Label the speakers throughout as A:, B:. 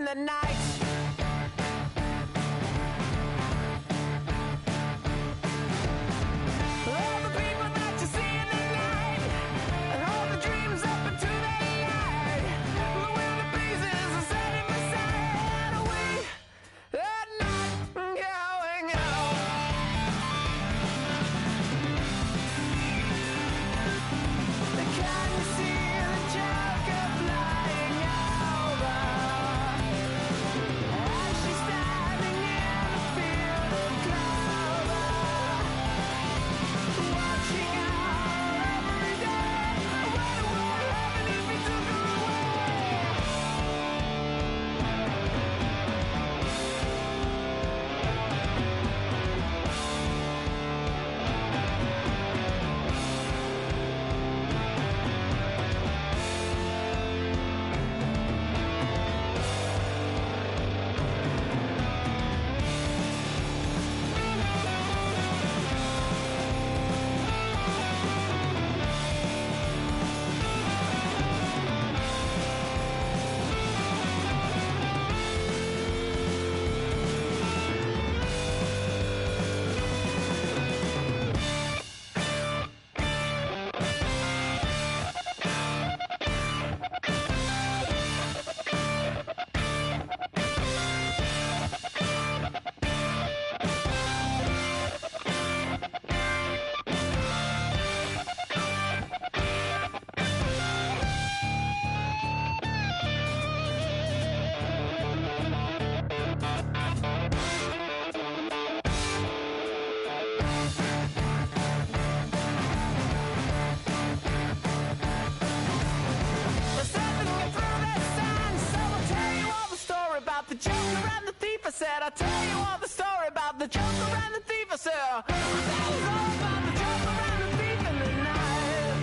A: the night. I'll tell you all the story about the Joker and the thief. I said, I'll tell you all about the Joker and the thief in the night.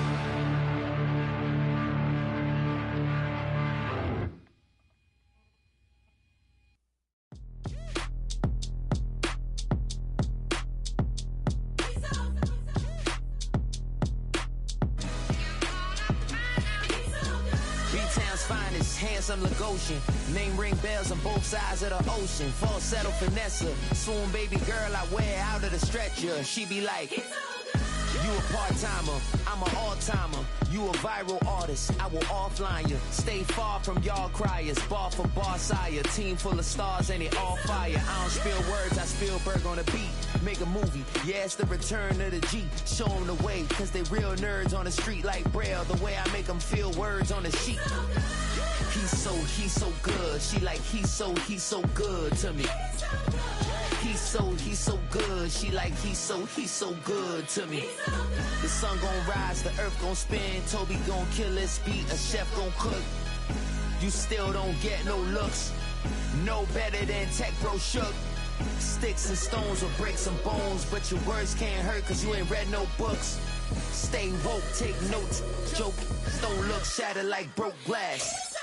B: B-Town's finest, handsome Lagosian. Name ring bells on both sides of the ocean. Falsetto Vanessa, swoon baby girl I wear out of the stretcher. She be like, you a part-timer, I'm an all-timer. You a viral artist, I will offline you. Stay far from y'all criers, bar for bar sire. Team full of stars and it all fire. I don't spill words, I Spielberg on the beat. Make a movie, yeah, it's the return of the G. Show them the way, cause they real nerds on the street like Braille. The way I make them feel words on the sheet. He's so good. She like, he's so good to me. He's so good. She like, he's so good to me. The sun gon' rise, the earth gon' spin. Toby gon' kill this beat, a chef gon' cook. You still don't get no looks. No better than Tech Bro Shook. Sticks and stones will break some bones, but your words can't hurt cause you ain't read no books. Stay woke, take notes, joke, don't look shattered like broke glass.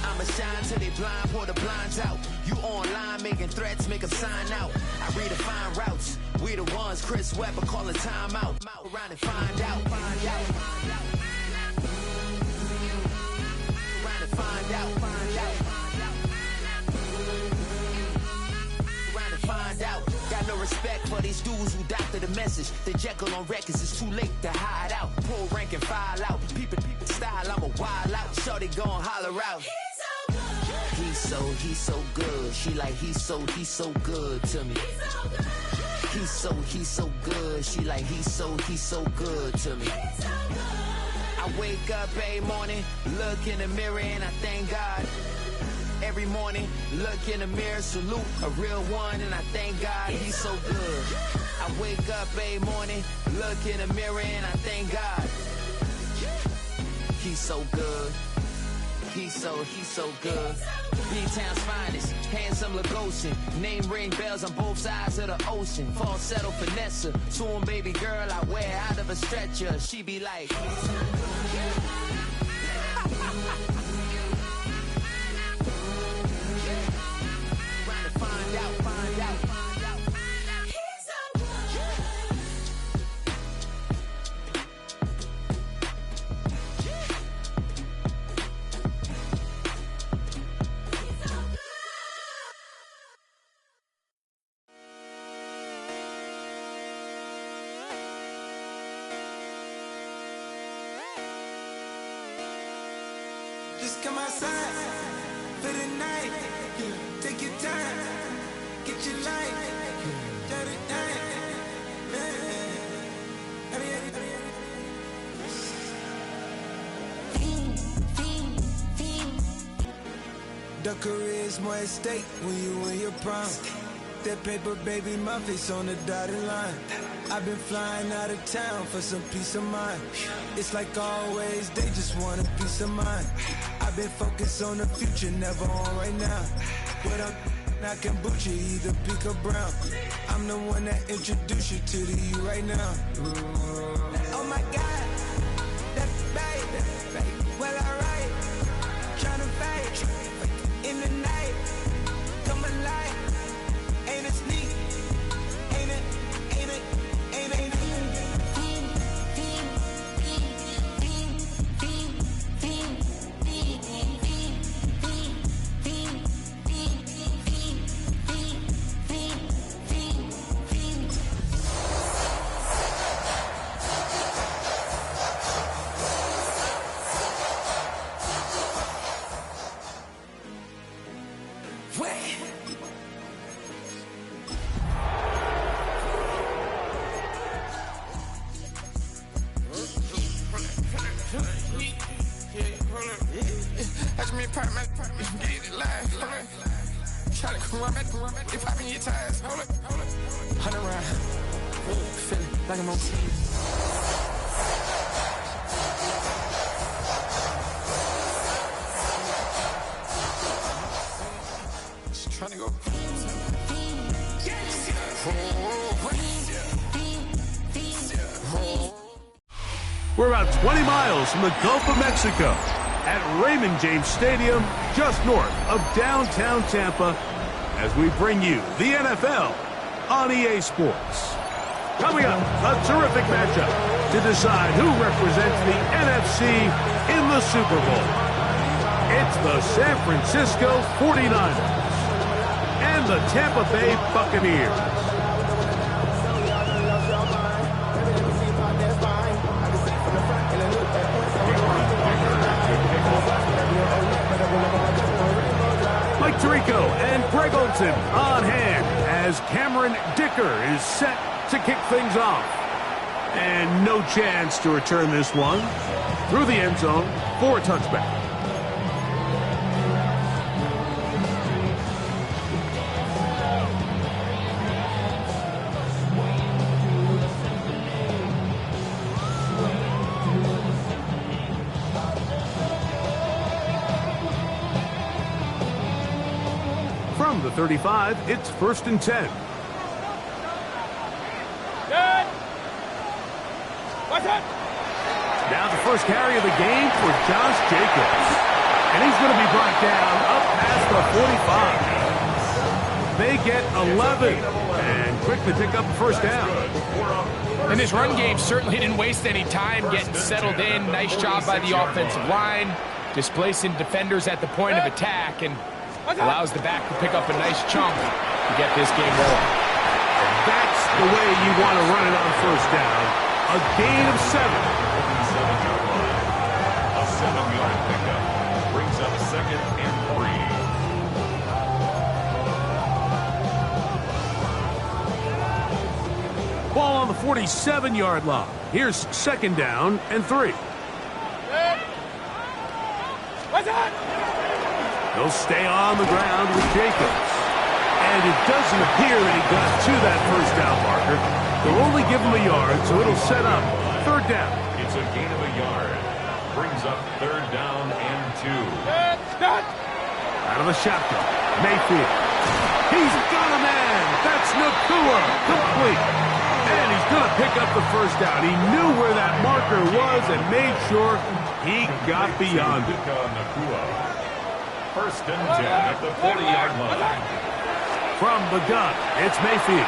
B: I'ma shine till they blind, pour the blinds out. You online making threats, make them sign out. I redefine routes, we the ones Chris Webber calling time out. Around and find out, find out. Around and find out, find out. Around and find out. Got no respect for these dudes who doctor the message. The Jekyll on records, it's too late to hide out. Pull rank and file out. People style, I'm a wild out. Shorty gon' holler out. He's so good. She like he's so good to me. He's so good. She like he's so good to me. I wake up every morning, look in the mirror and I thank God. Every morning, look in the mirror, salute a real one and I thank God he's so good. I wake up every morning, look in the mirror and I thank God. He's so good. He's so good. B-Town's finest, handsome Lagosian. Name ring bells on both sides of the ocean. Falsetto finesse, swoon baby girl I wear out of a stretcher. She be like trying to find out, find out.
C: Just come outside for the night. Take your time, get your life. Dirty The career's more at stake when you win your prime. That paper, baby, my face on the dotted line. I've been flying out of town for some peace of mind. It's like always, they just want a peace of mind. I've been focused on the future, never on right now. But I'm not kombucha, either pink or brown. I'm the one that introduced you to the you right now. Oh my God, that baby, well alright. Tryna fight in the night, come alive. Ain't it sneak? Ain't it? Ain't it? Ain't it?
D: That's me, part man, get it live, hold it. Try to come it, they popping your tires, hold it. 100 round, feeling like I'm on TV. Just trying to go.
E: We're about 20 miles from the Gulf of Mexico at Raymond James Stadium, just north of downtown Tampa, as we bring you the NFL on EA Sports. Coming up, a terrific matchup to decide who represents the NFC in the Super Bowl. It's the San Francisco 49ers and the Tampa Bay Buccaneers. Mike Tirico and Greg Olsen on hand as Cameron Dicker is set to kick things off. And no chance to return this one through the end zone for a touchback. From From the 35, it's 1st and 10. Now the first carry of the game for Josh Jacobs. And he's going to be brought down up past the 45. They get 11 and quickly pick up the first down.
F: And his run game certainly didn't waste any time getting settled in. Nice job by the offensive line, displacing defenders at the point of attack, and allows the back to pick up a nice chunk to get this game rolling.
E: That's the way you want to run it on first down. A gain of 7.
G: A 7-yard pickup brings up 2nd and 3.
E: Ball on the 47-yard line. Here's 2nd down and 3. He'll stay on the ground with Jacobs. And it doesn't appear that he got to that first down marker. They'll only give him a yard, so it'll set up 3rd down.
G: It's a gain of a yard. Brings up 3rd down and 2.
E: Out of the shotgun, Mayfield. He's got a man. That's Nacua. Complete. And he's going to pick up the first down. He knew where that marker was and made sure he got beyond it.
G: 1st and 10 at the 40-yard line.
E: From the gun, it's Mayfield.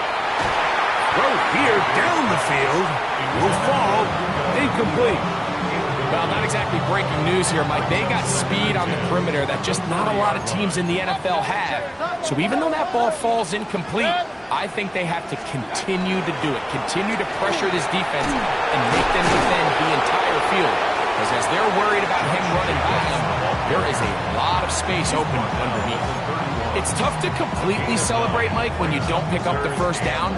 E: Throw here down the field. Will fall. Incomplete.
F: Well, not exactly breaking news here, Mike. They got speed on the perimeter that just not a lot of teams in the NFL have. So even though that ball falls incomplete, I think they have to continue to do it. Continue to pressure this defense and make them defend the entire field. Because as they're worried about him running by them, there is a lot of space open underneath. It's tough to completely celebrate, Mike, when you don't pick up the first down,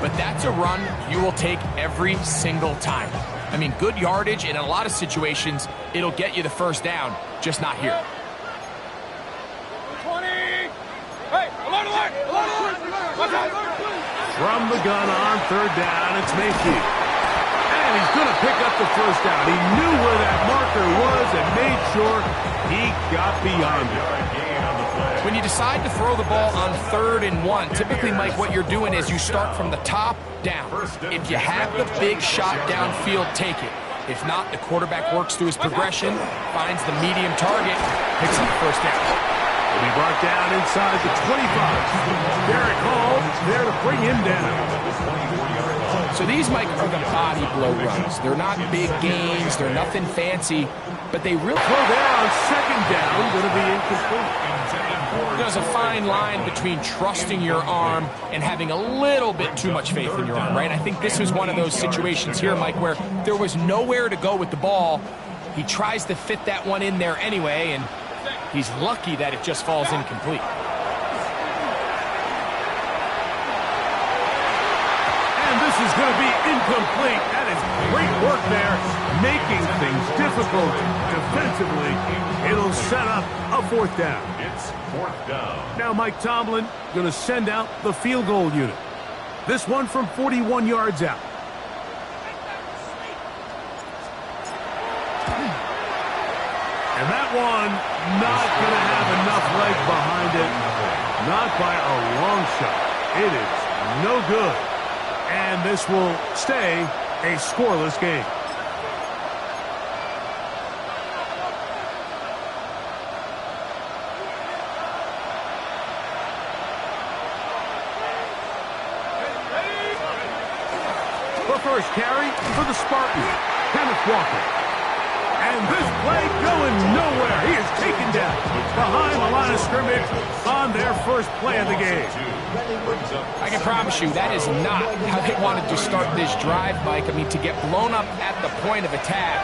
F: but that's a run you will take every single time. I mean, good yardage, and in a lot of situations, it'll get you the first down, just not here.
D: 20! Hey, alert, alert, alert, alert!
E: From the gun on 3rd down, it's Mayfield. And he's going to pick up the first down. He knew where that marker was and made sure he got beyond it.
F: When you decide to throw the ball on 3rd and 1, typically, Mike, what you're doing is you start from the top down. If you have the big shot downfield, take it. If not, the quarterback works through his progression, finds the medium target, picks up the first down.
E: He'll be brought down inside the 25. Derek Hall there to bring him down.
F: So these, Mike, are the body blow runs. They're not big gains. They're nothing fancy, but they really...
E: Throw there on 2nd down, going to be incomplete.
F: There's a fine line between trusting your arm and having a little bit too much faith in your arm, right? I think this was one of those situations here, Mike, where there was nowhere to go with the ball. He tries to fit that one in there anyway, and he's lucky that it just falls incomplete.
E: And this is going to be incomplete. That is great work there, making things difficult defensively. It'll set up a 4th down.
G: It's 4th down.
E: Now Mike Tomlin going to send out the field goal unit. This one from 41 yards out. And that one not going to have enough leg behind it. Not by a long shot. It is no good. And this will stay a scoreless game. The first carry for the Spartans, Kenneth Walker. And this play going nowhere. He is taken down behind the line of scrimmage on their first play of the game.
F: I can promise you that is not how they wanted to start this drive, Mike. I mean, to get blown up at the point of attack,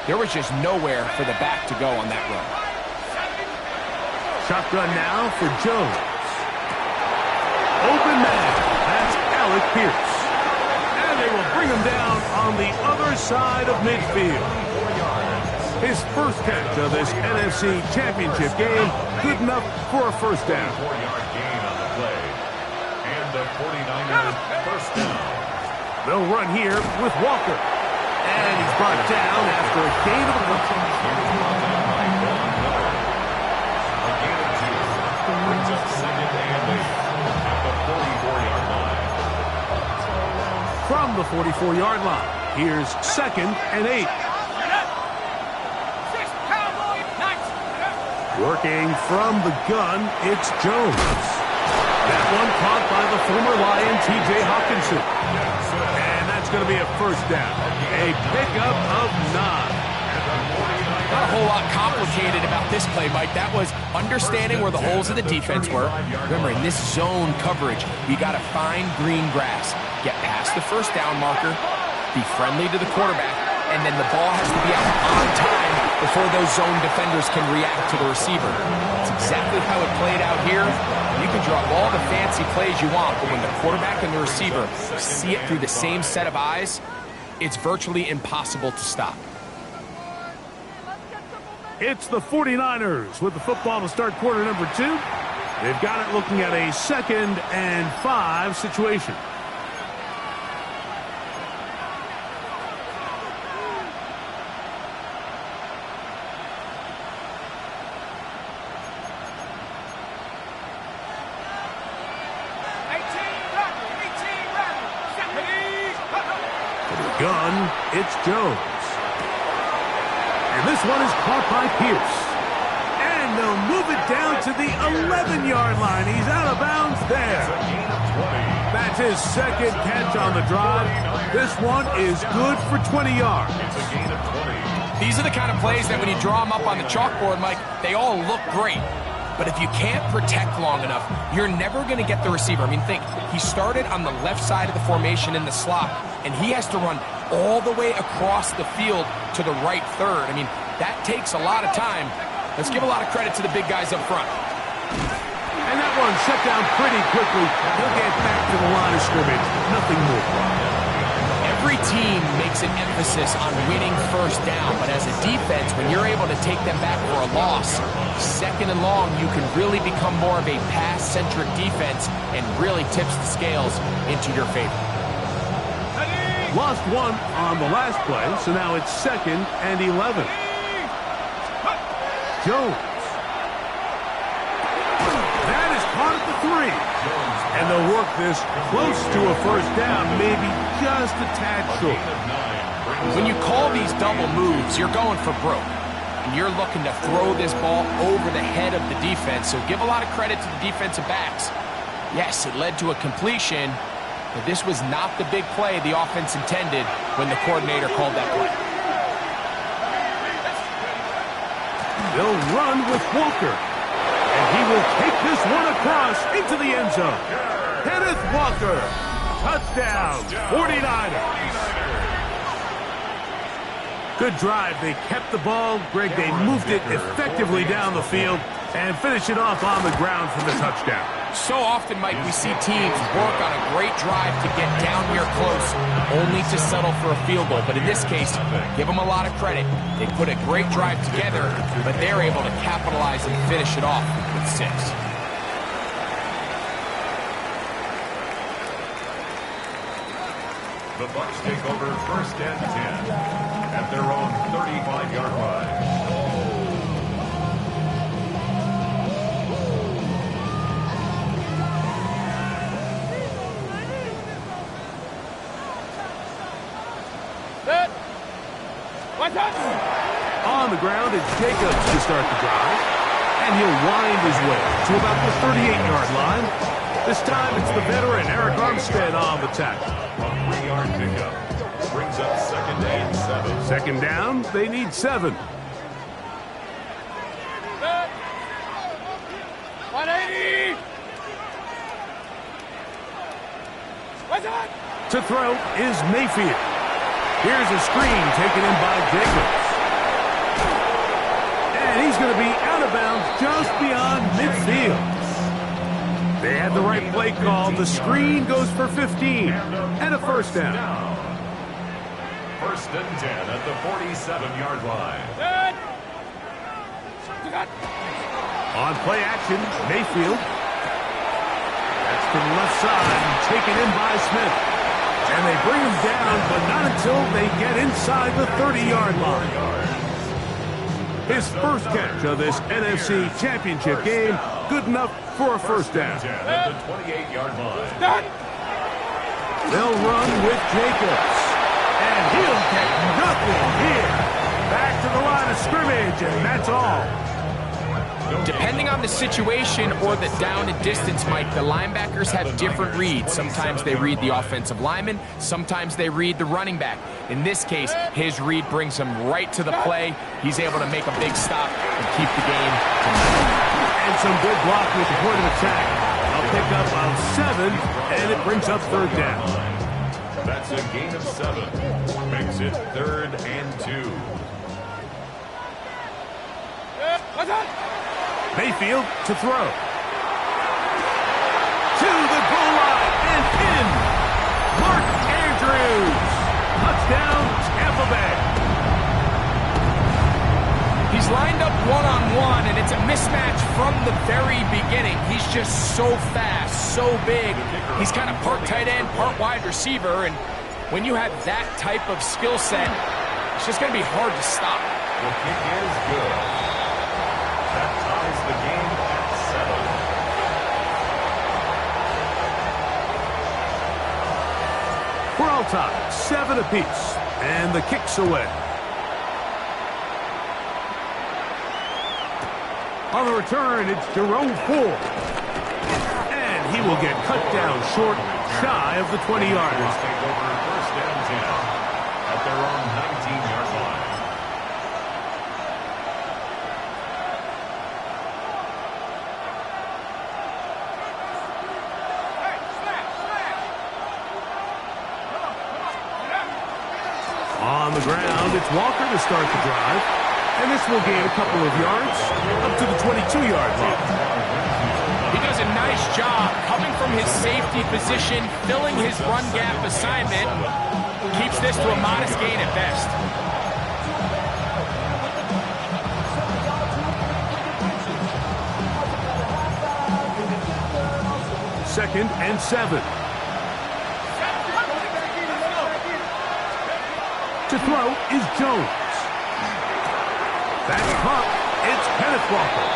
F: there was just nowhere for the back to go on that run.
E: Shotgun now for Jones. Open man. That's Alec Pierce. And they will bring him down on the other side of midfield. His first catch of this NFC Championship game, good enough for a first down.
G: 4-yard gain on the play. And the 49ers first down.
E: They'll run here with Walker. And he's brought down after a gain of a couple.
G: A gain of 2. Brings second and 8 at the 44-yard line.
E: From the 44-yard line, here's second and 8. Working from the gun, it's Jones. That one caught by the former Lion, T.J. Hawkinson. And that's going to be a first down. A pickup of 9.
F: Not a whole lot complicated about this play, Mike. That was understanding where the holes of the defense were. Remember, in this zone coverage, you got to find green grass. Get past the first down marker, be friendly to the quarterback, and then the ball has to be out on time before those zone defenders can react to the receiver. That's exactly how it played out here. You can draw all the fancy plays you want, but when the quarterback and the receiver see it through the same set of eyes, it's virtually impossible to stop.
E: It's the 49ers with the football to start quarter number 2. They've got it looking at a 2nd and 5 situation. Gun, it's Jones. And this one is caught by Pierce. And they'll move it down to the 11-yard line. He's out of bounds there. That's his second catch on the drive. This one is good for 20 yards.
F: These are the kind of plays that when you draw them up on the chalkboard, Mike, they all look great. But if you can't protect long enough, you're never going to get the receiver. I mean, think, he started on the left side of the formation in the slot, and he has to run all the way across the field to the right third. I mean, that takes a lot of time. Let's give a lot of credit to the big guys up front.
E: And that one shut down pretty quickly. He'll get back to the line of scrimmage. Nothing more.
F: Every team makes an emphasis on winning first down, but as a defense, when you're able to take them back for a loss, 2nd and long, you can really become more of a pass-centric defense and really tips the scales into your favor.
E: Lost one on the last play, so now it's 2nd and 11. Jones. That is caught at the 3. And they'll work this close to a first down, maybe just a tad short.
F: When you call these double moves, you're going for broke. And you're looking to throw this ball over the head of the defense, so give a lot of credit to the defensive backs. Yes, it led to a completion, but this was not the big play the offense intended when the coordinator called that play.
E: They'll run with Walker. And he will take this one across into the end zone. Kenneth Walker. Touchdown. 49ers. Good drive. They kept the ball. Greg, they moved it effectively down the field and finish it off on the ground for the touchdown.
F: So often, Mike, we see teams work on a great drive to get down here close, only to settle for a field goal. But in this case, give them a lot of credit. They put a great drive together, but they're able to capitalize and finish it off with 6.
G: The Bucs take over 1st and 10 at their own 35-yard line.
E: On the ground, it's Jacobs to start the drive. And he'll wind his way to about the 38-yard line. This time, it's the veteran Eric Armstead on the tackle.
G: A 3-yard pickup brings up 2nd and 7.
E: Second down, they need 7.
A: 180!
E: To throw is Mayfield. Here's a screen taken in by Jacobs. And he's going to be out of bounds just beyond midfield. They had the right play call. The screen goes for 15 and a first down.
G: 1st and 10 at the 47-yard line.
E: On play action, Mayfield. That's to the left side, taken in by Smith. And they bring him down, but not until they get inside the 30-yard line. His first catch of this NFC Championship game Good enough for a first down.
G: At the 28-yard line.
E: They'll run with Jacobs. And he'll get nothing here. Back to the line of scrimmage, and that's all.
F: Depending on the situation or the down and distance, Mike, the linebackers have different reads. Sometimes they read the offensive lineman, sometimes they read the running back. In this case, his read brings him right to the play. He's able to make a big stop and keep the game.
E: And some good blocking at the point of attack. A pickup of 7, and it brings up third down.
G: That's a gain of 7. Makes it 3rd and 2.
E: Mayfield to throw. To the goal line and in. Mark Andrews. Touchdown, Tampa Bay.
F: He's lined up one-on-one, and it's a mismatch from the very beginning. He's just so fast, so big. He's kind of part tight end, part wide receiver, and when you have that type of skill set, it's just going to be hard to stop.
G: The kick is good. That ties the game at 7.
E: We're all tied, 7 apiece, and the kick's away. On the return, it's Jerome Ford. And he will get cut down short, shy of the 20-yard line.
G: Take over first down 10 at their own 19-yard line.
E: On the ground, it's Walker to start the drive. And this will gain a couple of yards up to the 22-yard line.
F: He does a nice job coming from his safety position, filling his run gap assignment. Keeps this to a modest gain at best.
E: Second and 7. To throw is Jones. That's caught. It's Kenneth Walker.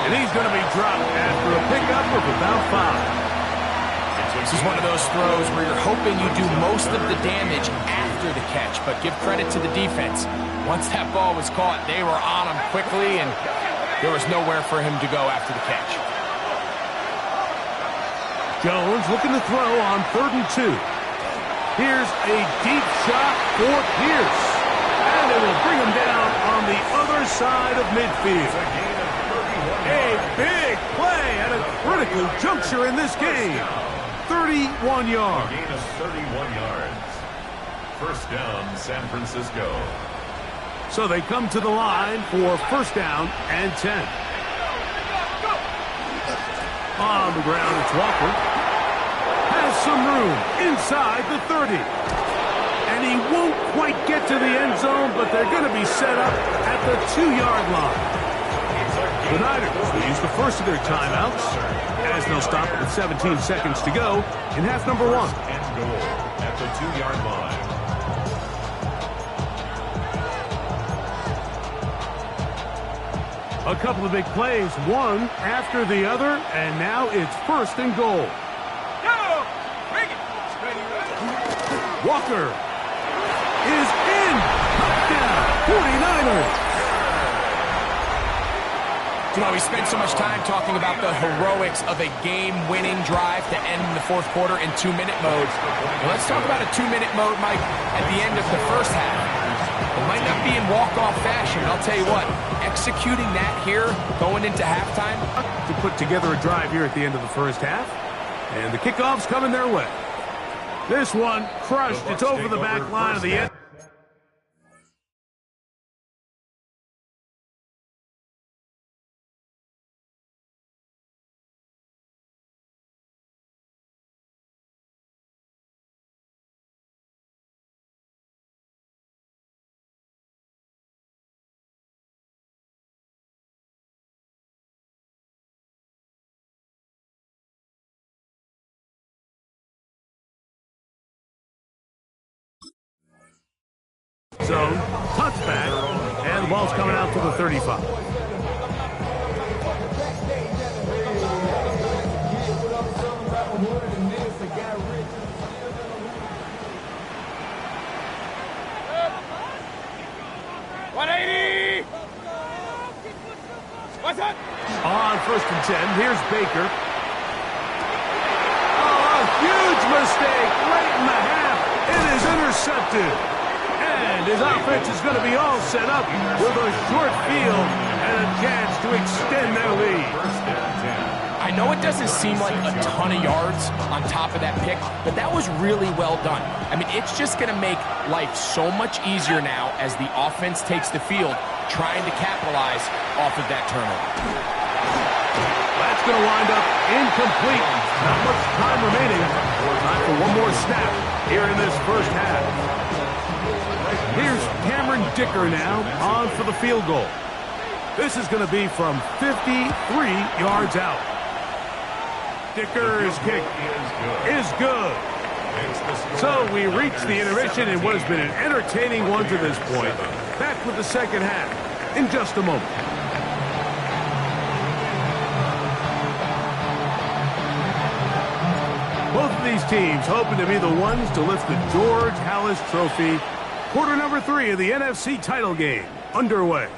E: And he's going to be dropped after a pickup of about 5.
F: This is one of those throws where you're hoping you do most of the damage after the catch, but give credit to the defense. Once that ball was caught, they were on him quickly, and there was nowhere for him to go after the catch.
E: Jones looking to throw on 3rd and 2. Here's a deep shot for Pierce. And it will bring him down on the other side of midfield. A big play at a critical juncture in this game. 31 yards.
G: Gain of 31 yards. First down, San Francisco.
E: So they come to the line for first down and 10. On the ground, it's Walker. Has some room inside the 30. And he won't quite get to the end zone, but they're going to be set up at the 2-yard line. The Niners will use the first of their timeouts as they'll stop it with 17 seconds to go in half number 1.
G: And goal at the 2-yard line.
E: A couple of big plays, one after the other, and now it's first and goal. Walker is in. Touchdown, 49ers.
F: You know, we spent so much time talking about the heroics of a game-winning drive to end the fourth quarter in 2-minute mode. Well, let's talk about a 2-minute mode, Mike, at the end of the first half. It might not be in walk-off fashion, but I'll tell you what, executing that here, going into halftime.
E: To put together a drive here at the end of the first half, and the kickoff's coming their way. This one crushed. It's over the back line of the end. Zone, touchback, and the ball's coming out to the 35. first and 10. Here's Baker. Oh, a huge mistake late in the half. It is intercepted. And his offense is going to be all set up with a short field and a chance to extend their lead.
F: I know it doesn't seem like a ton of yards on top of that pick, but that was really well done. I mean, it's just going to make life so much easier now as the offense takes the field, trying to capitalize off of that turnover.
E: That's going to wind up incomplete. Not much time remaining. Time for one more snap here in this first half. Here's Cameron Dicker now on for the field goal. This is going to be from 53 yards out. Dicker's kick is good. So we reach the intermission in what has been an entertaining one to this point. Back with the second half in just a moment. Both of these teams hoping to be the ones to lift the George Halas Trophy. Quarter number 3 of the NFC title game underway.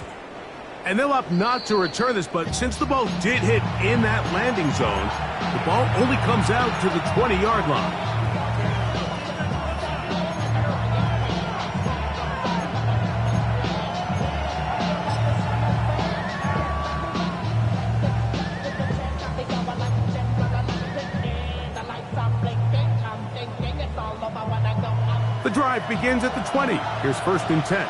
E: And they'll opt not to return this, but since the ball did hit in that landing zone, the ball only comes out to the 20-yard line. The drive begins at the 20. Here's first and 10.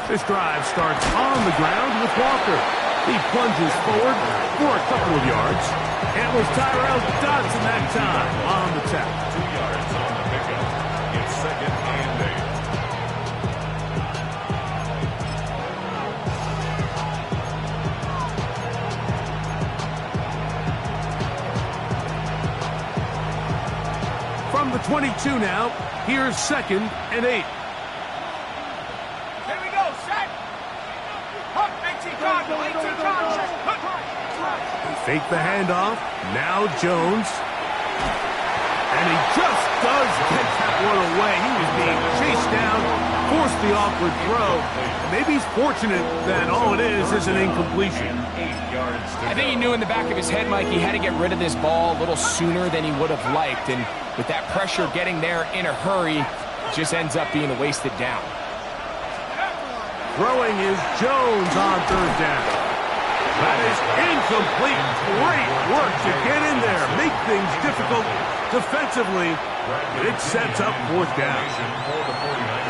E: This drive starts on the ground with Walker. He plunges forward for a couple of yards. It was Tyrell Dodson that time on the tackle.
G: 2 yards on the pickup. It's second and
E: 8. From the 22 now, here's second and 8. Fake the handoff. Now Jones. And he just does get that one away. He was being chased down, forced the awkward throw. Maybe he's fortunate that all it is an incompletion.
G: 8 yards.
F: I think he knew in the back of his head, Mike, he had to get rid of this ball a little sooner than he would have liked. And with that pressure getting there in a hurry, it just ends up being a wasted down.
E: Throwing is Jones on third down. That is incomplete. Great work to get in there. Make things difficult defensively. It sets up fourth down.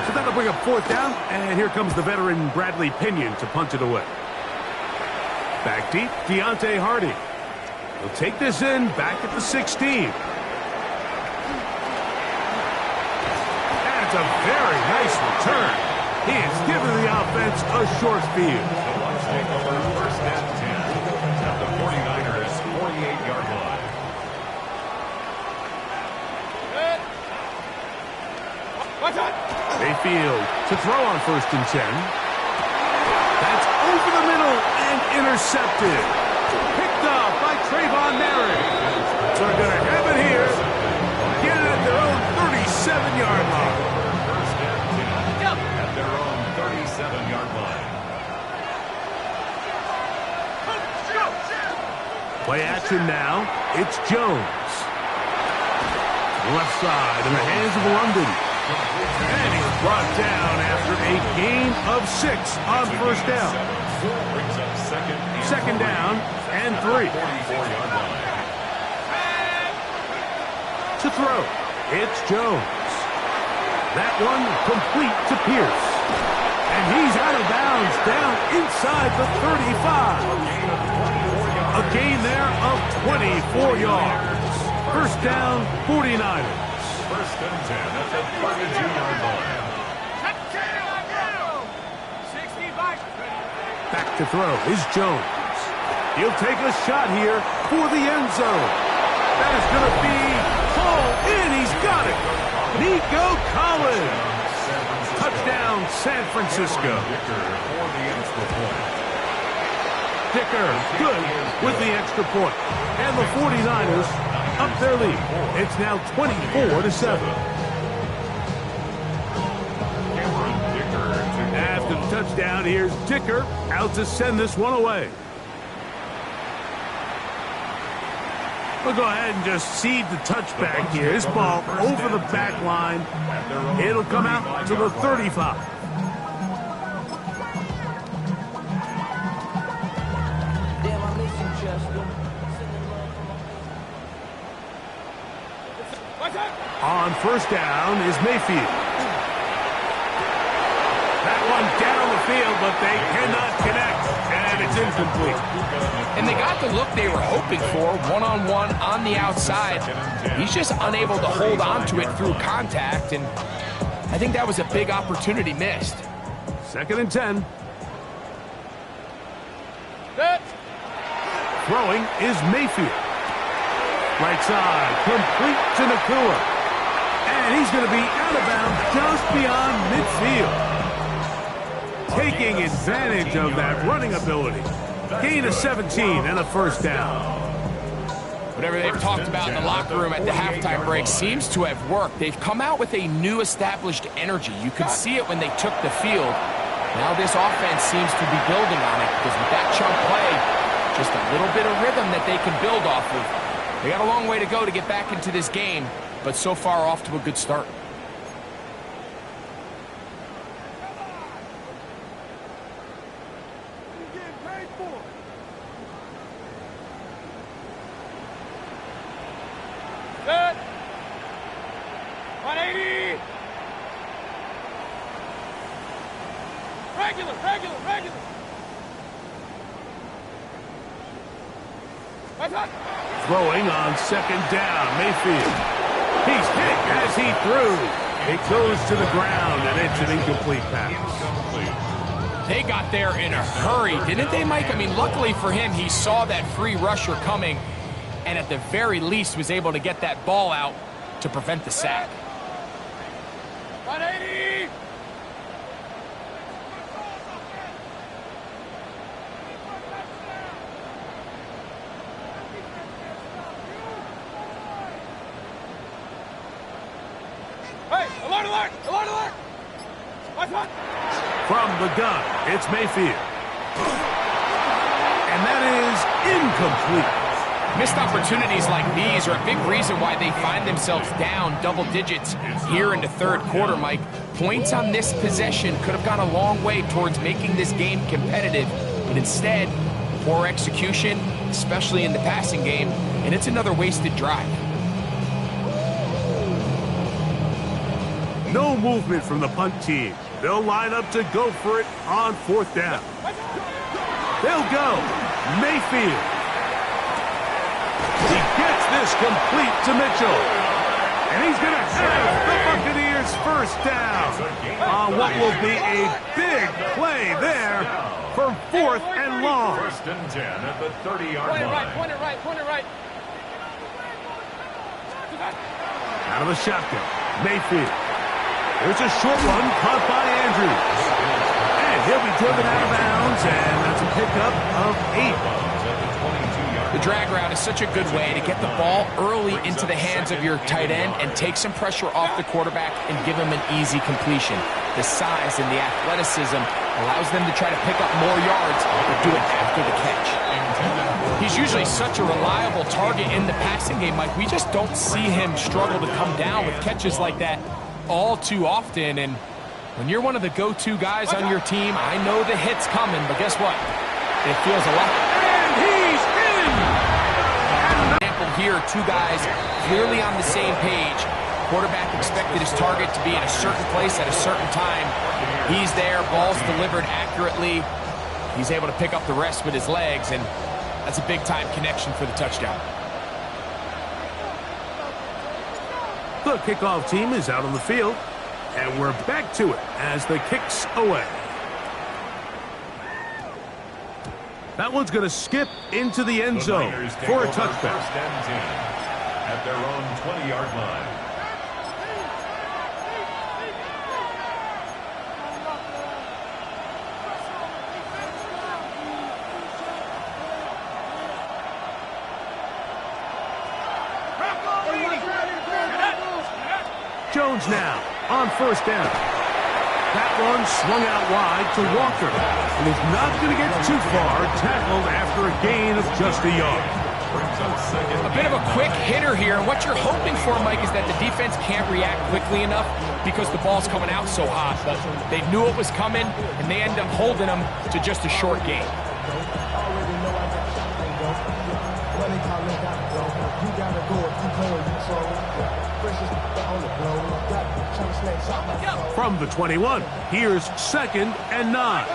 E: So that'll bring up fourth down. And here comes the veteran Bradley Pinion to punt it away. Back deep, Deontay Hardy. He'll take this in back at the 16. That's a very nice return. He has given the offense a short field.
G: First and 10 at the 49ers 48-yard line.
E: Mayfield to throw on first and 10. That's over the middle and intercepted. Picked up by Trayvon Merrick. They're going to have it here. Get it at their own 37-yard line.
G: First and 10 at their own 37-yard line.
E: Play action now. It's Jones. Left side in the hands of London. And he's brought down after a gain of 6 on first down. Second down and 3. To throw, it's Jones. That one complete to Pierce. And he's out of bounds down inside the 35. A gain there of 24 yards. First down, 49ers.
G: First and 10 at the 32-yard line.
E: Back to throw is Jones. He'll take a shot here for the end zone. That is going to be hauled in. He's got it. Nico Collins. Touchdown, San Francisco. Dicker, good with the extra point. And the 49ers up their lead. It's now 24-7.
G: Cameron Dicker
E: After the touchdown. Here's Dicker out to send this one away. We'll go ahead and just cede the touchback here. This ball over the back line. It'll come out to the 35. On first down is Mayfield. That one down the field, but they cannot connect, and it's incomplete.
F: And they got the look they were hoping for, one-on-one on the outside. He's just unable to hold on to it through contact, and I think that was a big opportunity missed.
E: 2nd and 10. Throwing is Mayfield. Right side, complete to Nakua. And he's going to be out of bounds just beyond midfield. Taking advantage of that running ability. Gain of 17 and a first down.
F: Whatever they've talked about in the locker room at the halftime break seems to have worked. They've come out with a new established energy. You could see it when they took the field. Now this offense seems to be building on it because with that chunk play, just a little bit of rhythm that they can build off of. They got a long way to go to get back into this game, but so far off to a good start.
H: Good. 180. Regular.
E: Throwing on 2nd down, Mayfield. He's hit as he threw. It goes to the ground, and it's an incomplete pass.
F: They got there in a hurry, didn't they, Mike? I mean, luckily for him, he saw that free rusher coming, and at the very least was able to get that ball out to prevent the sack.
H: 180. Hey, alert!
E: From the gun, it's Mayfield. And that is incomplete.
F: Missed opportunities like these are a big reason why they find themselves down double digits here in the 3rd quarter, Mike. Points on this possession could have gone a long way towards making this game competitive, but instead, poor execution, especially in the passing game, and it's another wasted drive.
E: No movement from the punt team. They'll line up to go for it on 4th down. They'll go. Mayfield. He gets this complete to Mitchell. And he's going to have the Buccaneers first down on what will be a big play there for 4th and long.
G: 1st and 10 at the 30-yard line.
H: Point it right.
E: Out of the shotgun, Mayfield. There's a short one caught by Andrews. And he'll be driven out of bounds, and that's a pickup of 8.
F: The drag route is such a good way to get the ball early into the hands of your tight end and take some pressure off the quarterback and give him an easy completion. The size and the athleticism allows them to try to pick up more yards, but do it after the catch. He's usually such a reliable target in the passing game, Mike. We just don't see him struggle to come down with catches like that all too often. And when you're one of the go-to guys on your team, I know the hit's coming, but guess what? It feels a lot.
E: And he's in!
F: Example here, two guys clearly on the same page. Quarterback expected his target to be in a certain place at a certain time. He's there, ball's delivered accurately. He's able to pick up the rest with his legs, and that's a big-time connection for the touchdown.
E: The kickoff team is out on the field, and we're back to it as the kick's away. That one's going to skip into the end zone for a touchdown.
G: 1st and 10 at their own 20-yard line.
E: Jones now on 1st down. That one swung out wide to Walker. And is not going to get too far, tackled after a gain of just a yard.
F: A bit of a quick hitter here. What you're hoping for, Mike, is that the defense can't react quickly enough because the ball's coming out so hot. But they knew it was coming, and they end up holding them to just a short gain.
E: From the 21, here's 2nd and 9.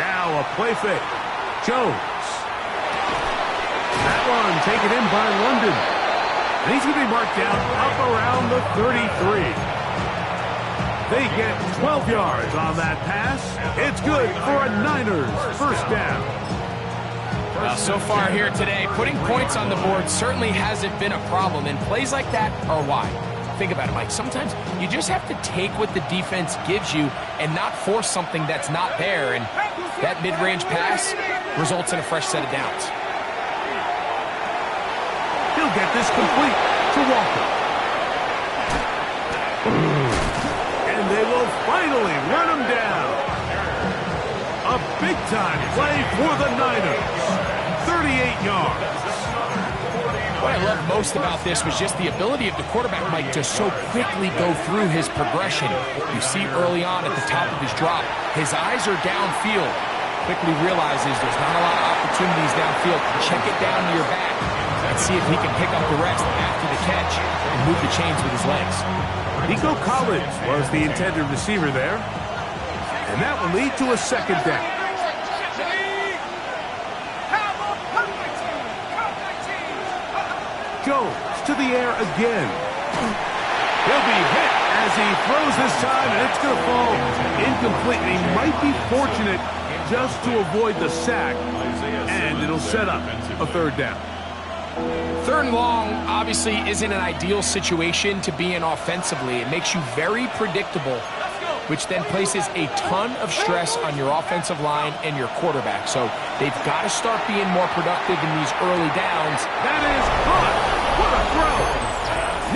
E: Now a play fake. Jones. That one taken in by London. And he's going to be marked down up around the 33. They get 12 yards on that pass. It's good for a Niners first down.
F: So far here today, putting points on the board certainly hasn't been a problem, and plays like that are why. Think about it, Mike. Sometimes you just have to take what the defense gives you and not force something that's not there, and that mid-range pass results in a fresh set of downs.
E: He'll get this complete to Walker. And they will finally run him down. A big-time play for the Niners. 38 yards.
F: What I love most about this was just the ability of the quarterback, Mike, to so quickly go through his progression. You see early on at the top of his drop, his eyes are downfield. Quickly realizes there's not a lot of opportunities downfield. Check it down to your back and see if he can pick up the rest after the catch and move the chains with his legs.
E: Nico Collins was the intended receiver there. And that will lead to a 2nd down. Jones to the air again. He'll be hit as he throws this time, and it's going to fall incomplete. He might be fortunate just to avoid the sack, and it'll set up a 3rd down.
F: 3rd and long obviously isn't an ideal situation to be in offensively. It makes you very predictable, which then places a ton of stress on your offensive line and your quarterback. So they've got to start being more productive in these early downs.
E: That is caught. What a throw.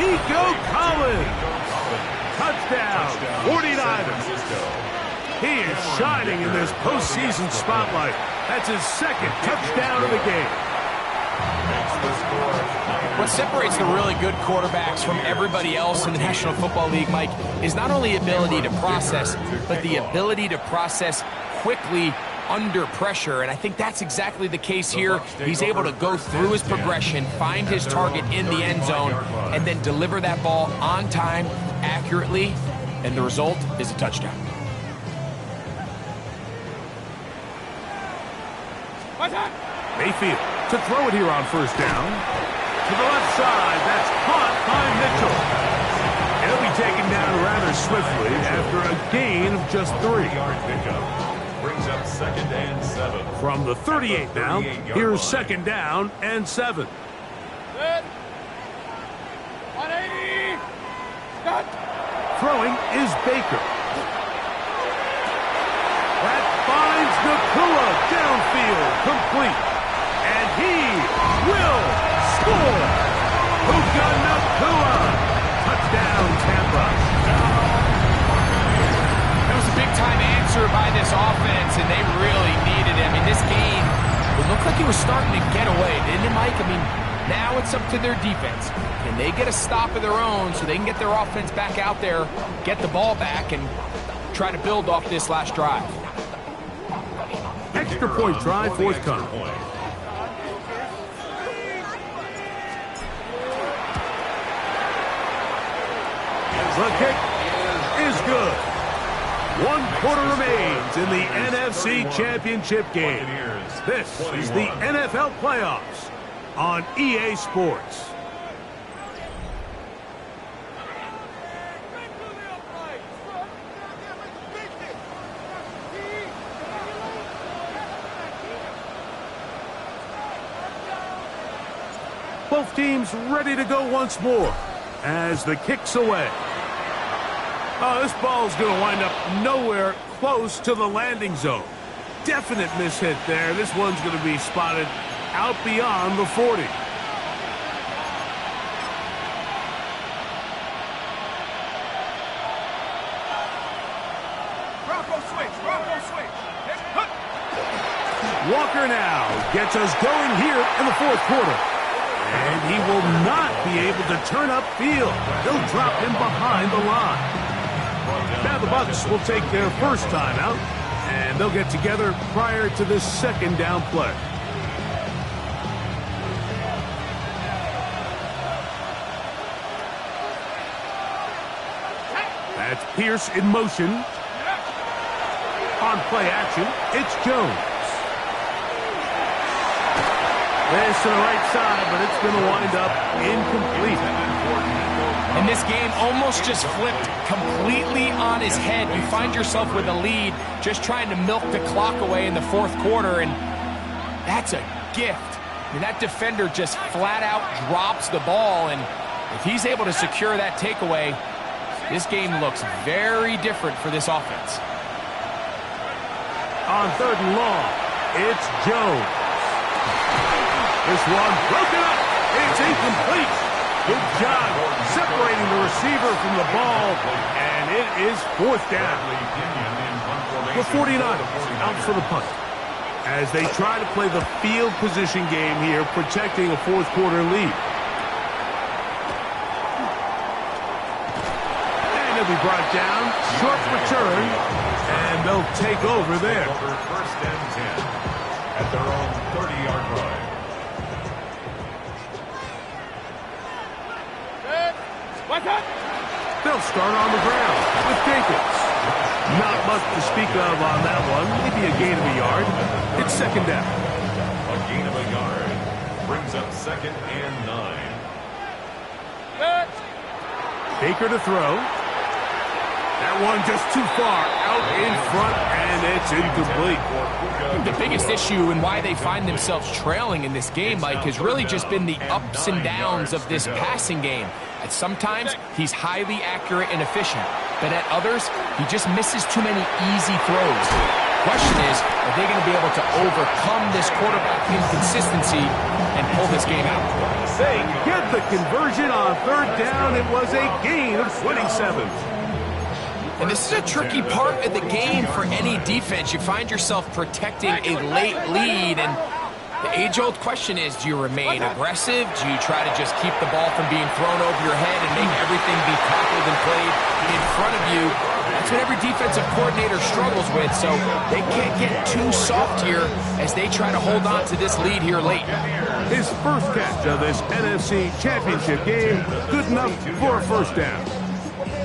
E: Nico Collins. Touchdown, 49ers. He is shining in this postseason spotlight. That's his 2nd touchdown of the game.
F: What separates the really good quarterbacks from everybody else in the National Football League, Mike, is not only ability to process, but the ability to process quickly under pressure. And I think that's exactly the case here. He's able to go through his progression, find his target in the end zone, and then deliver that ball on time, accurately, and the result is a touchdown.
E: Mayfield to throw it here on 1st down. To the left side, that's caught by Mitchell. He'll be taken down rather swiftly after a gain of just 3.
G: Brings up 2nd and 7.
E: From the 38 now, here's 2nd down and 7.
H: Good. 180. Cut.
E: Throwing is Baker. That finds Nakua downfield, complete. And he will score. Puka Nakua. Touchdown, Tampa.
F: That was a big-time answer by this offense, and they really needed him. In this game, it looked like he was starting to get away, didn't it, Mike? I mean, now it's up to their defense. Can they get a stop of their own so they can get their offense back out there, get the ball back, and try to build off this last drive?
E: Extra point drive forthcoming. The kick is good. 1 quarter remains in the NFC Championship game. This is the NFL Playoffs on EA Sports. Both teams ready to go once more as the kick's away. Oh, this ball's going to wind up nowhere close to the landing zone. Definite mishit there. This one's going to be spotted out beyond the 40. Walker now gets us going here in the fourth quarter. And he will not be able to turn upfield. They'll drop him behind the line. Now the Bucs will take their first timeout, and they'll get together prior to this second down play. That's Pierce in motion. On play action, it's Jones. This to the right side, but it's going to wind up incomplete.
F: And this game almost just flipped completely on his head. You find yourself with a lead, just trying to milk the clock away in the fourth quarter, and that's a gift. I mean, that defender just flat out drops the ball, and if he's able to secure that takeaway, this game looks very different for this offense.
E: On third and long, it's Jones. This one broken up. It's incomplete. Good job separating the receiver from the ball, and it is fourth down. The 49ers out for the punt as they try to play the field position game here, protecting a fourth quarter lead. And he'll be brought down. Short return, and they'll take over there.
G: First and 10 at their own 30-yard line.
E: They'll start on the ground with Jenkins. Not much to speak of on that one. Maybe a gain of a yard. It's second down.
G: A gain of a yard brings up second and 9.
E: Baker to throw. That one just too far out in front, and it's incomplete.
F: The biggest issue and why they find themselves trailing in this game, Mike, has really just been the ups and downs of this passing game. At sometimes, he's highly accurate and efficient, but at others, he just misses too many easy throws. The question is, are they going to be able to overcome this quarterback inconsistency and pull this game out?
E: They get the conversion on third down. It was a gain of 27.
F: And this is a tricky part of the game for any defense. You find yourself protecting a late lead, and the age-old question is, do you remain aggressive? Do you try to just keep the ball from being thrown over your head and make everything be tackled and played in front of you? That's what every defensive coordinator struggles with, so they can't get too soft here as they try to hold on to this lead here late.
E: His first catch of this NFC Championship game, good enough for a first down.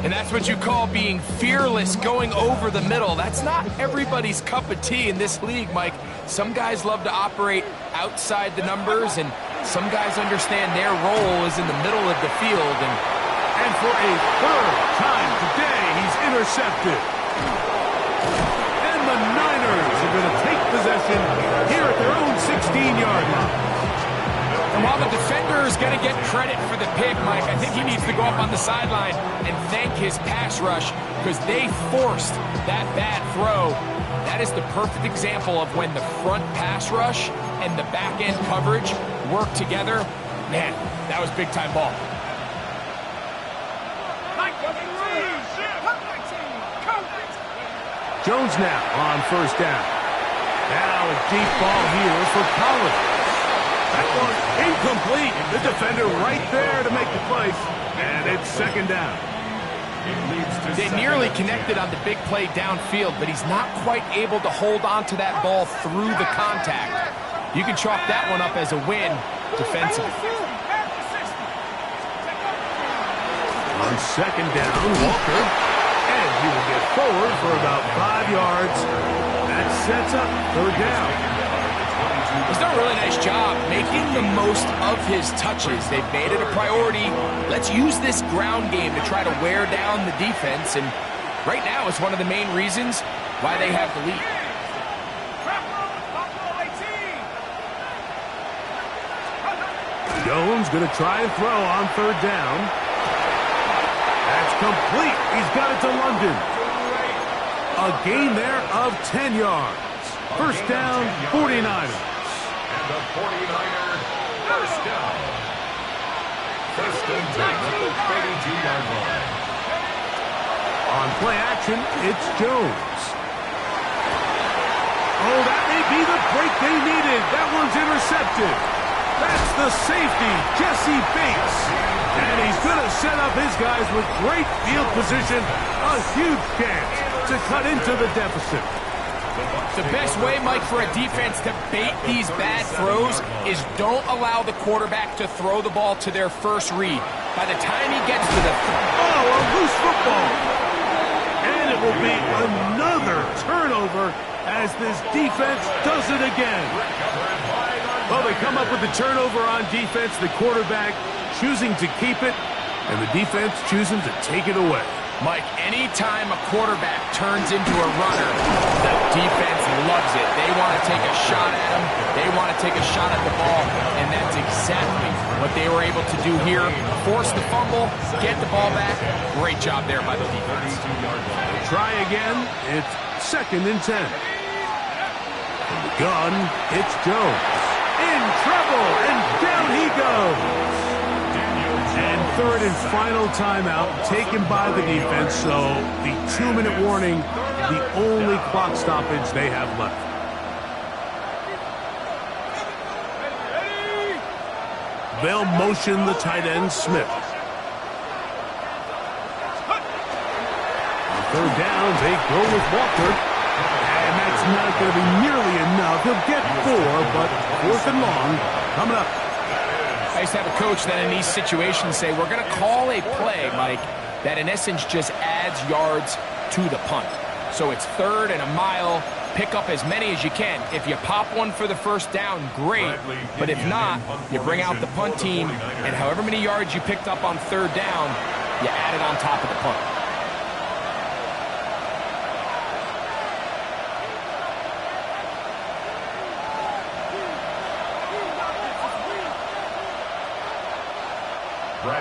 F: And that's what you call being fearless, going over the middle. That's not everybody's cup of tea in this league, Mike. Some guys love to operate outside the numbers, and some guys understand their role is in the middle of the field.
E: And for a third time today, he's intercepted. And the Niners are going to take possession here at their own 16-yard line.
F: And while the defender is going to get credit for the pick, Mike, I think he needs to go up on the sideline and thank his pass rush because they forced that bad throw. That is the perfect example of when the front pass rush and the back-end coverage work together. Man, that was big-time ball.
E: Jones now on first down. Now a deep ball here for Collins. That one incomplete. The defender right there to make the play. And it's second down.
F: They nearly connected on the big play downfield, but he's not quite able to hold on to that ball through the contact. You can chalk that one up as a win defensively.
E: On second down, Walker. And he will get forward for about 5 yards. That sets up third down.
F: He's done a really nice job making the most of his touches. They've made it a priority. Let's use this ground game to try to wear down the defense, and right now it's one of the main reasons why they have the lead.
E: Jones going to try and throw on third down. That's complete. He's got it to London. A gain there of 10 yards. First down, 49ers.
G: And the 49ers first down. First and 10 at the 32-yard line.
E: On play action, it's Jones. Oh, that may be the break they needed. That one's intercepted. That's the safety, Jesse Bates. And he's going to set up his guys with great field position. A huge chance to cut into the deficit.
F: The best way, Mike, for a defense to bait these bad throws is don't allow the quarterback to throw the ball to their first read. By the time he gets to the...
E: Oh, a loose football. And it will be another turnover as this defense does it again. Well, they come up with the turnover on defense, the quarterback choosing to keep it, and the defense choosing to take it away.
F: Mike, anytime a quarterback turns into a runner, the defense loves it. They want to take a shot at him. They want to take a shot at the ball, and that's exactly what they were able to do here. Force the fumble, get the ball back. Great job there by the defense.
E: Try again. It's 2nd and 10. From the gun, it's Jones. In trouble, and down he goes. And 3rd and final timeout taken by the defense, so the 2-minute warning, the only clock stoppage they have left. They'll motion the tight end, Smith. On 3rd down, they go with Walker. And that's not going to be nearly enough. He'll get 4, but 4th and long coming up.
F: I used to have a coach that in these situations say, we're going to call a play, Mike, that in essence just adds yards to the punt. So it's 3rd and a mile. Pick up as many as you can. If you pop one for the first down, great. But if not, you bring out the punt team, and however many yards you picked up on 3rd down, you add it on top of the punt.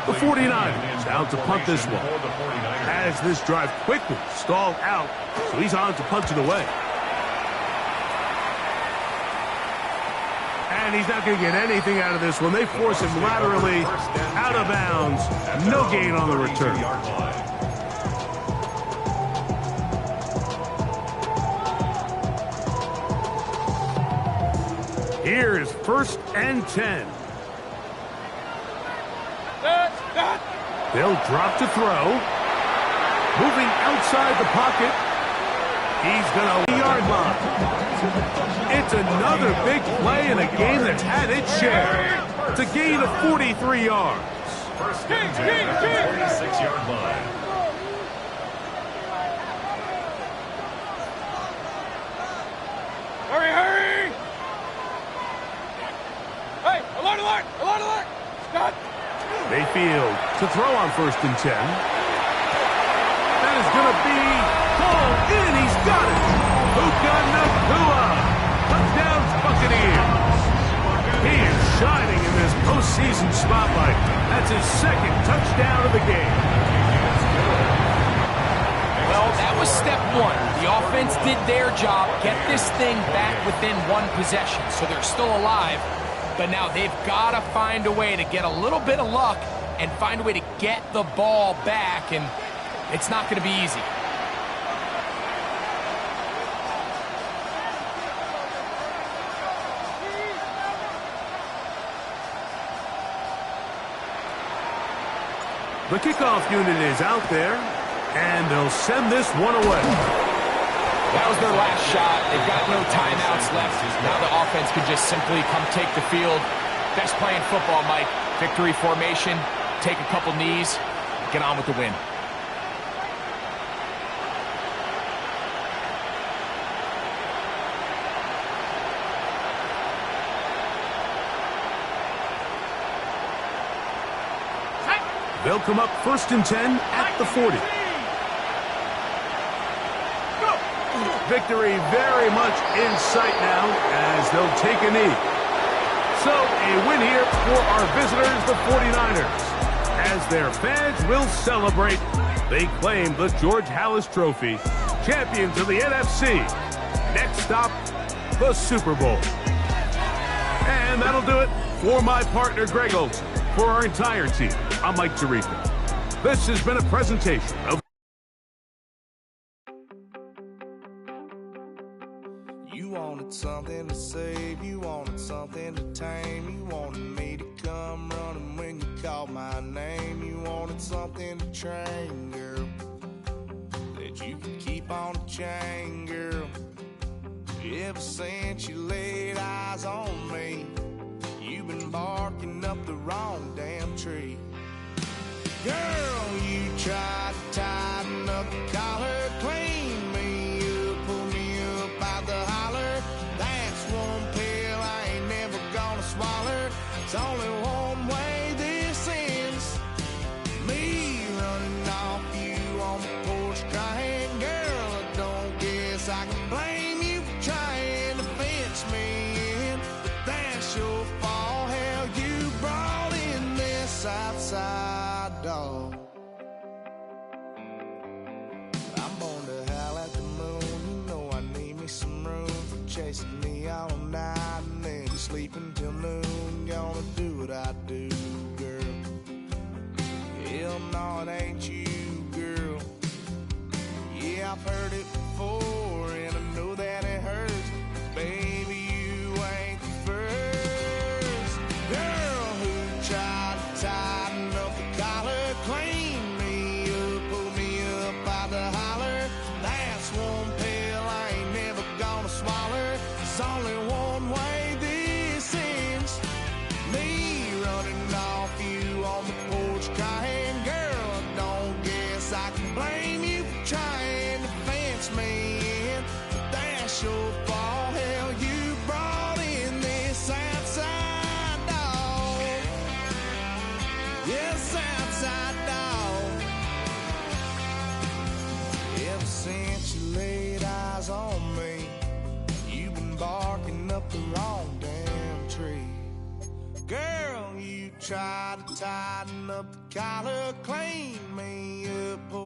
E: The 49ers out to punt this one. As this drive quickly stalled out, so he's on to punt it away. And he's not going to get anything out of this one. They force him laterally out of bounds. No gain on the return. Here is 1st and 10. They'll drop to throw. Moving outside the pocket. He's going to yard line. It's another big play in a game that's had its share. It's a gain of 43 yards.
G: 1st and 10 at the 46-yard line.
H: Hurry, hurry! Hey, alert, alert, alert, alert! Scott!
E: Mayfield to throw on 1st and 10. That is going to be pulled in. He's got it. Puka Nacua. Touchdown, Buccaneers. He is shining in this postseason spotlight. That's his 2nd touchdown of the game.
F: Well, that was step 1. The offense did their job, get this thing back within 1 possession, so they're still alive. But now they've got to find a way to get a little bit of luck and find a way to get the ball back, and it's not going to be easy.
E: The kickoff unit is out there, and they'll send this one away.
F: That was their last shot. They've got no timeouts left. Now the offense can just simply come take the field. Best play in football, Mike. Victory formation, take a couple knees, get on with the win.
E: They'll come up 1st and 10 at the 40. Victory very much in sight now as they'll take a knee. So a win here for our visitors, the 49ers. As their fans will celebrate, they claim the George Halas Trophy, champions of the NFC. Next stop, the Super Bowl. And that'll do it for my partner, Greg Olson. For our entire team, I'm Mike Tirico. This has been a presentation of...
B: You wanna
C: wanted something to save, you wanted something to tame. You wanted me to come running when you called my name. You wanted something to train, girl, that you could keep on the chain, girl. Ever since you laid eyes on me, you've been barking up the wrong damn tree. Girl, you tried to tighten up the collar, clean me up, pull me up out the holler. That's one pill I ain't never gonna swallow. It's only one way this ends, me running off you on the porch crying. Girl, I don't guess I can blame you for trying to fence me in, but that's your fault. Hell, you brought in this outside dog. I'm born to howl at the moon. You know I need me some room for chasing me all night and then sleeping till noon. Gonna do what I do, girl. Hell no, it ain't you, girl. Yeah, I've heard it before and I know that it hurts, but baby, you ain't the first girl who tried to tighten up the collar, clean me up, pull me up out the holler. That's one pill I ain't never gonna swallow. There's only one way this ends, me running off you on the porch crying. Girl, I don't guess I can blame you for trying to fence me in, but that's your fault. Hell, you brought in this outside dog. Yes, outside dog. Ever since you laid eyes on me, you've been barking up the wrong damn tree. Girl, you tried to tighten up the collar, clean me up, pull